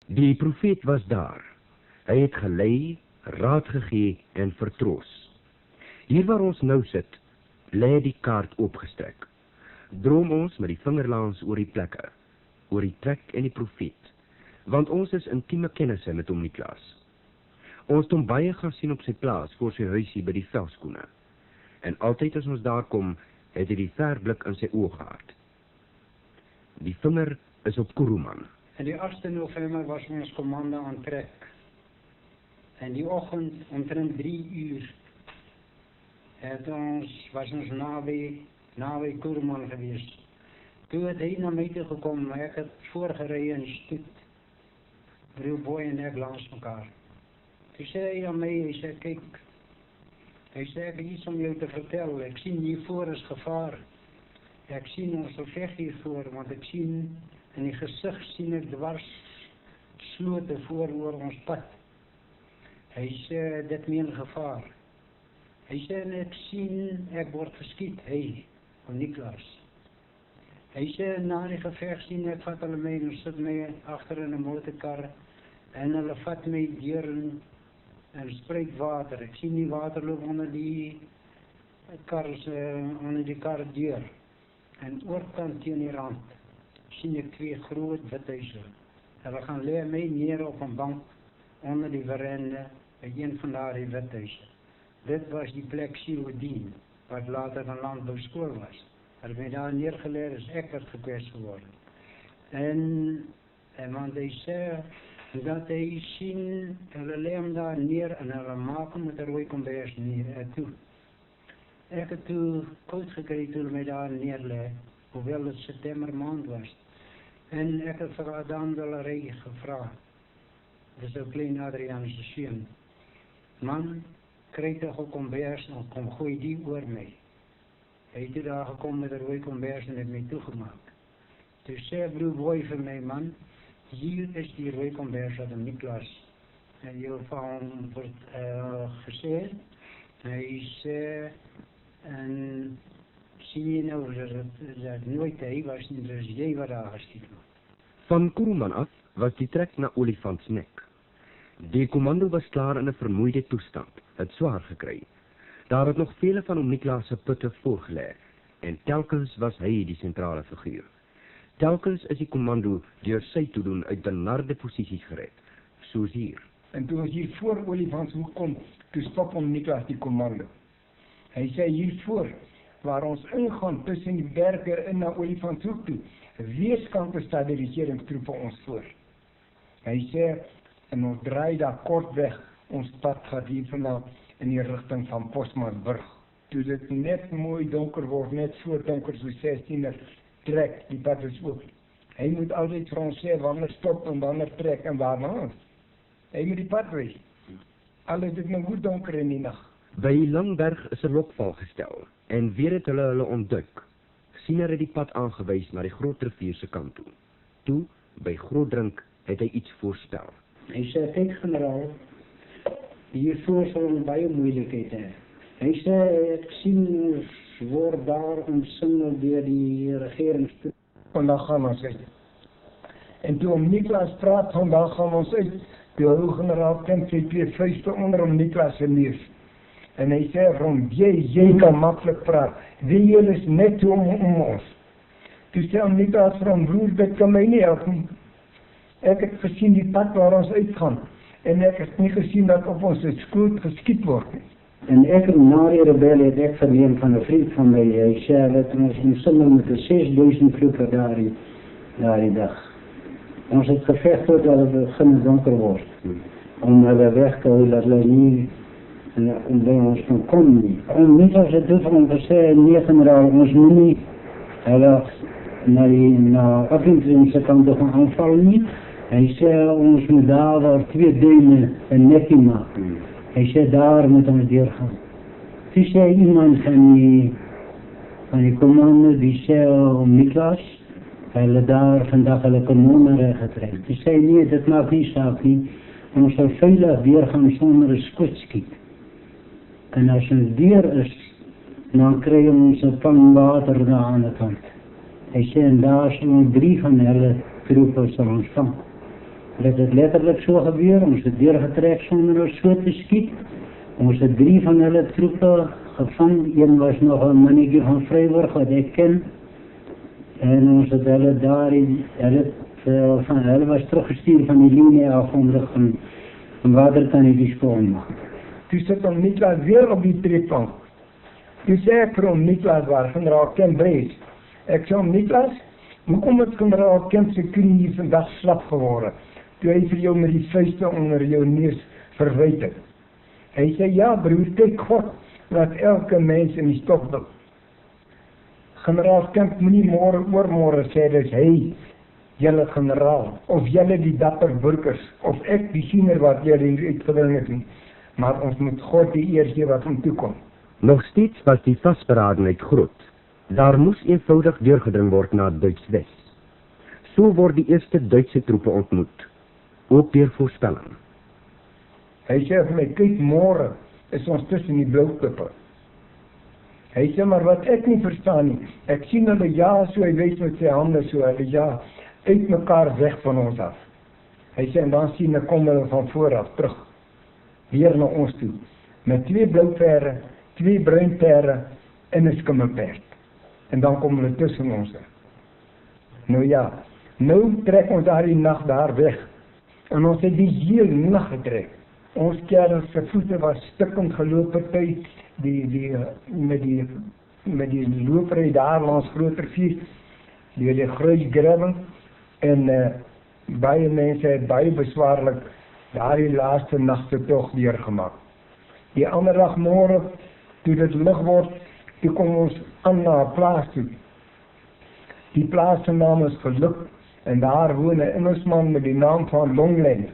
Die profeet was daar. Hy het gelei, raad gegee en vertroos. Hier waar ons nou sit, lê die kaart oopgestrek. Droom ons met die vingerlaans oor die plekke, oor die trek en die profeet, want ons is intieme kennisse met hom Niklas. Ons het hom baie gaan sien op sy plaas voor sy huisie by die velskoene. En altyd as ons daar kom, het hy die verblik in sy oog gehad. Die vinger is op Kuruman. En die 8 November was ons commando aan trek. En die oggend, omtrent 3 uur, was ons naby Kuruman gewees. Toe het hy na my toe gekom, ek het voorgerei in stoet. Broer Boy en ek langs mekaar. Toe sê hy aan my, hy sê, kyk, hy sê, ek het iets om jou te vertel, ek sien hiervoor is gevaar. Ek sien ons veg hiervoor, want ek sien, in die gezicht sien ek dwars slote voor oor ons pad. Hy sê, dit meen gevaar. Hy sê, en ek sien, ek word geskiet, hy, van Niklas. Hy sê, na die geveg sien ek, vat hulle my, en sit my achter in 'n motorkar, en hulle vat my deur en spreek water. Ek sien die water loop onder die kar deur. En oorkant teen die rand sien ek 2 groot withuise. Hulle gaan lê my neer op 'n bank onder die veranda by een van daardie withuise. Dit was die plek Silodien, wat later 'n landbouskool was. Hulle het my daar neergelê, is ek het gekwes geworden. En want hy sê dat hy sien, hulle lê hom daar neer en hulle maak hom met 'n rooi kombers toe. Ek het toe koud gekry toe hulle my daar neerlê, hoewel het September maand was. En ek het vir Adam Dollarey gevra. Dis 'n klein Adriaanse seun. Man, kry toch 'n kombers en kom gooi die oor my. Hy het daar gekom met 'n rooi kombers en het my toegemaak. Toe sê broer Boy vir my, man, hier is die rooi kombers van Niklas. En jou van hom word gesê, hy sê, en sien jy nou, dat nooit hy was nie, dus jy wat daar geskiet word. Van Kuruman af was die trek na Olifantsnek. Die commando was klaar in 'n vermoeide toestand, het swaar gekry. Daar het nog vele van hom Niklas se putte voorgelê, en telkens was hy die sentrale figuur. Telkens is die commando deur sy toedoen uit benarde posisies gered, soos hier. En toe ons hier voor Olifantshoek kom, toe stop hom Niklas die commando. Hy sê hiervoor, waar ons ingaan tussen die berge in na Olifantshoek toe, weerskante staat die regeringstroepe ons voor. Hy sê, en ons draai daar kort weg, ons pad gaat hier vandaan in die rigting van Postmasburg. Toe dit net mooi donker word, net so donker so 16er, trek, die pad is oop. Hy moet altyd vir ons sê, wanneer stop en wanneer trek en waarna. Hy moet die pad wees. Al is dit nou goed donker in die nag. By Langberg is 'n lokval gestel, en weer het hulle ontduik. Siener het die pad aangewys na die Groot Rivier se kant toe. Toe, by Grootdrink, het hy iets voorspel. Hy sê, kyk generaal, hiervoor sal ons baie moeilikheid hê. Hy sê, ek sien ons word daar omsingel deur die regeringstroepe. Vandag gaan ons uit. En toe om Niklas praat, vandag gaan ons uit. Die generaal kent sy 2 vuiste onder om Niklas se neus. En hy sê vir hom, jy kan maklik praat. Wie julle is net om ons. Toe sê hom Niklas vir hom, broer, dit kan my nie help nie. Ek het gesien die pad waar ons uitgaan. En ek het nie gesien dat op ons skoot geskiet word nie. En ek na die rebellie het ek verneem van 'n vriend van my, hy sê dat ons omsingel met 6000 vloeke daardie dag. Ons het geveg tot dat het begin donker word. Om hulle weg te hou, dat hulle nie en by ons kan kom nie. En Niklas het toe van hom gesê, nee generaal, ons moet nie hulle na Afrikaanse kant toe gaan aanval nie. Hy sê, ons moet daar 2 duime en nekkie maak. Hy sê, daar moet ons deurgaan. Toe sê iemand van die commando, die sê Niklas, hulle daar vandag hulle kanone reggetrek. Toe sê, nee, dit maak nie saak nie. Ons sal veilig deurgaan sonder 'n skootskiet. En as ons deur is, dan kry ons 'n pan water daar aan die kant. Hy sê, en daar sal ons 3 van hulle troepe sal ontvang. Dat het letterlijk zo gebeurt, ons het deurgetrek zonder ons so te skiet. Ons het 3 van hulle troepen gevang. Een was nog een mannetje van Vryburg wat ek ken. En ons het hulle daarin, hulle was teruggestuurd van die linie af om zich een waterkannetjie skoon maak. Toe sit hom Niklas weer op die trekplank. Toe sê ek vir hom, Niklas, waar generaal Kemp brees. Ek sê hom, Niklas, hoekom het generaal Kemp se knie vandag slap geworden? Toe hy vir jou met die vuiste onder jou neus verwyd het. Hy sê, ja broer, kyk God, laat elke mens in die stok wil. Generaal Kemp moet nie oormorgen sê, dis hy, julle generaal, of julle die dapper burgers, of ek die siener wat julle hier uitgedring het nie. Maar ons moet God die eer gee wat hom toekom. Nog steeds was die vastberadenheid groot. Daar moes eenvoudig deurgedring word na Duits-Wes. So word die eerste Duitse troepe ontmoet, ook deur voorspelling. Hy sê vir my, kyk, môre is ons tussen die blauwkippe. Hy sê, maar wat ek nie verstaan nie, ek sien hulle ja, so hy wys met sy hande so, hulle ja, uit mekaar weg van ons af. Hy sê, en dan sien ek kom hulle van vooraf terug, weer na ons toe, met 2 blauwpere, 2 bruinpere en 'n skimmelperd. En dan kom hulle tussen ons. Nou ja, nou trek ons daar die nag daar weg. En ons het die hele nag getrek. Ons kerels se voete was stikkend geloop party, met die loopry daar langs Groot Rivier, die Kruisgraven, en baie mense het baie beswaarlik daardie laaste nagte tog deurgemaak. Die ander dag môre, toe dit lig word, toe kom ons aan na 'n plaas toe. Die plaas se naam is Geluk, en daar woon 'n Engelsman met die naam van Longland.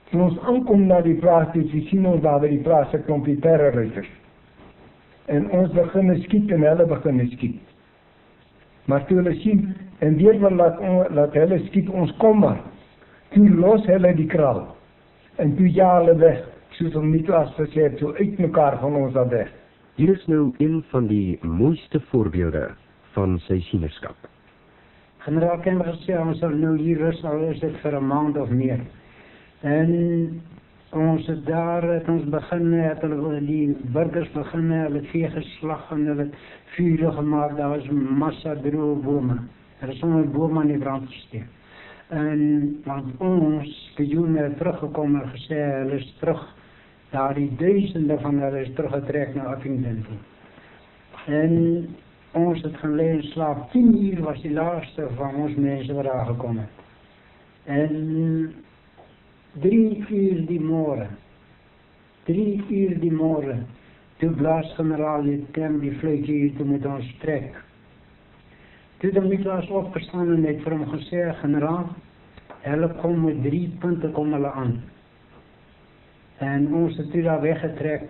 Toen ons aankom na die plaas toe, sien ons daar by die plaas 'n klompie terrorruiters. En ons begin skiet en hulle begin skiet. Maar toe hulle sien, en weet wel laat hulle skiet, ons kom maar. Toe los hulle die kraal. En toe ja hulle weg, soos om Niklas gesê het, so uit mekaar van ons af weg. Hier is nou een van die mooiste voorbeelde van sy sienerskap. Generaal Kemp gesê, ons sal nou hier rus, al is dit vir 'n maand of meer. En ons het daar, het ons begin, het hulle die burgers begin, hulle het vee geslag en hulle het vuur gemaak, daar was massa droë bome. Er is sommer bome aan die brand gesteek. En want ons spioene het teruggekom en gesê, hulle is terug, daar die duisende van hulle is teruggetrek na Appington toe. En ons het gaan lê en slaap. 10 uur was die laaste van ons mense wat daar gekom het. En 3 uur die môre, toe blaas generaal Kemp die fluitjie hier toe met ons trek. Toe het Niklas opgestaan en het vir hom gesê, generaal, hulle kom met 3 punte kom hulle aan. En ons het toe daar weggetrek.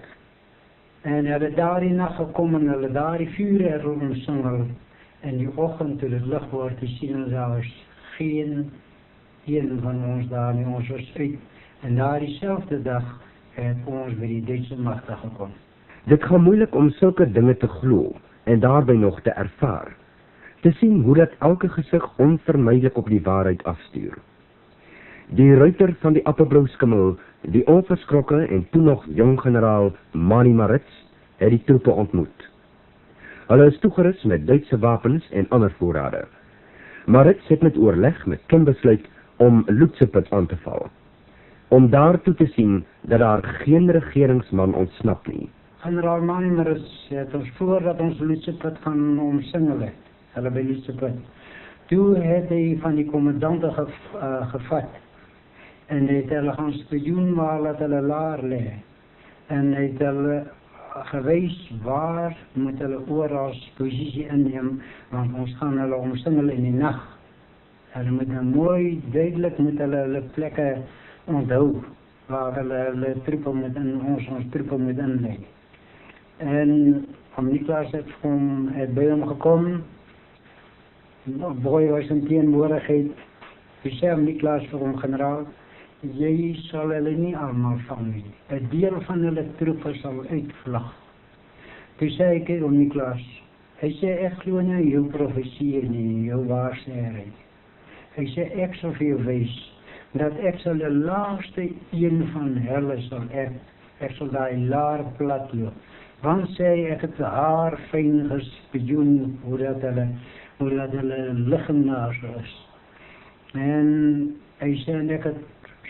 En hulle daar die nacht gekom en hulle daar die vuur omsingel. En die oggend toe dit lig word, te sien ons daar was geen een van ons daar nie, ons was uit. En daar diezelfde dag het ons by die Duitse magte gekom. Dit gaan moeilik om sulke dinge te glo en daarbij nog te ervaar. Te sien hoe dat elke gesig onvermijdelik op die waarheid afstuur. Die ruiter van die Appelblauw skimmel, die onverskrokke en toen nog jong generaal Mannie Maritz, het die troepe ontmoet. Hulle is toegerus met Duitse wapens en ander voorrade. Maritz het met oorleg met Kemp besluit om Lützebutt aan te val. Om daartoe te sien dat daar geen regeringsman ontsnap nie. Generaal Mannie Maritz het ons voordat ons Lützebutt gaan omsingel het, hulle by Lützebutt. Toe het hy van die kommandante gevat. En het hulle gaan spioen waar dat hulle laar lê. En het hulle gewys waar moet hulle oral posisie inneem, want ons gaan hulle omsingel in die nag. Hulle moet mooi, duidelik moet hulle plekke onthou, waar hulle troepe moet in, ons troepe moet inlei. En Niklas het by hom gekom, Boy was in teenwoordigheid, toe sê Niklas vir hom, generaal, jy sal hulle nie allemaal vang nie. 'n deel van hulle troepe sal uitvlug. Toe sê ek om Niklas, hy sê ek glo nie jou profesie nie, jou waarsêheid. Hy sê ek sal vir jou wys dat ek sal die laagste een van hulle sal ek sal daai laar plat loop. Want sê ek het haar fyn gespioen hoe dat hulle liggenaars is. En hy sê en ek het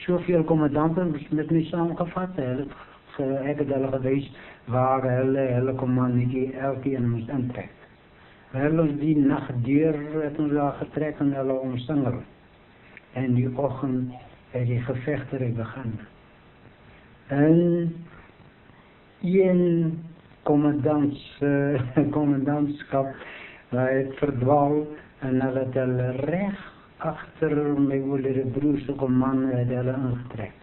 soveel kommandanten met my saamgevat, ek het hulle gewys waar hulle kommandantjie elkeen moes intrek. Hulle ons die nacht deur het ons daar getrek en hulle omsingel. En die oggend het die gevegte begin. En een commandantskap het verdwaal en hulle het hulle reg agter my oulede broer se man het hulle ingetrek.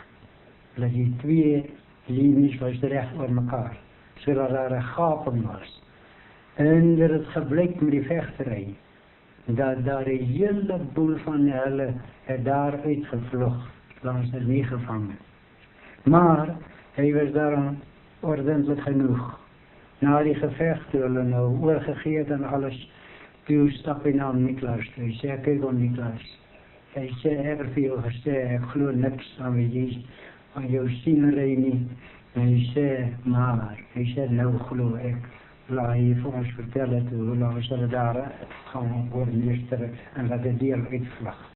Hulle die twee linies was reg oor mekaar, sodat daar 'n gaping was. En dit het gebleik met die vegtery, dat daar 'n hele boel van hulle het daar uitgevlug, langs het nie gevang. Maar hy was daar ordentlik genoeg. Na die geveg toe hulle nou oorgegee het en alles, toe stap hy na Niklas toe. Hy sê, kyk om Niklas. Hy sê, ek het vir jou gesê, ek glo niks aan jou sienery nie. En hy sê, maar, hy sê, nou glo ek. Laat hy vir ons vertel het, hoe lang is hulle daar gaan oormeester en laat die deel uitvlug.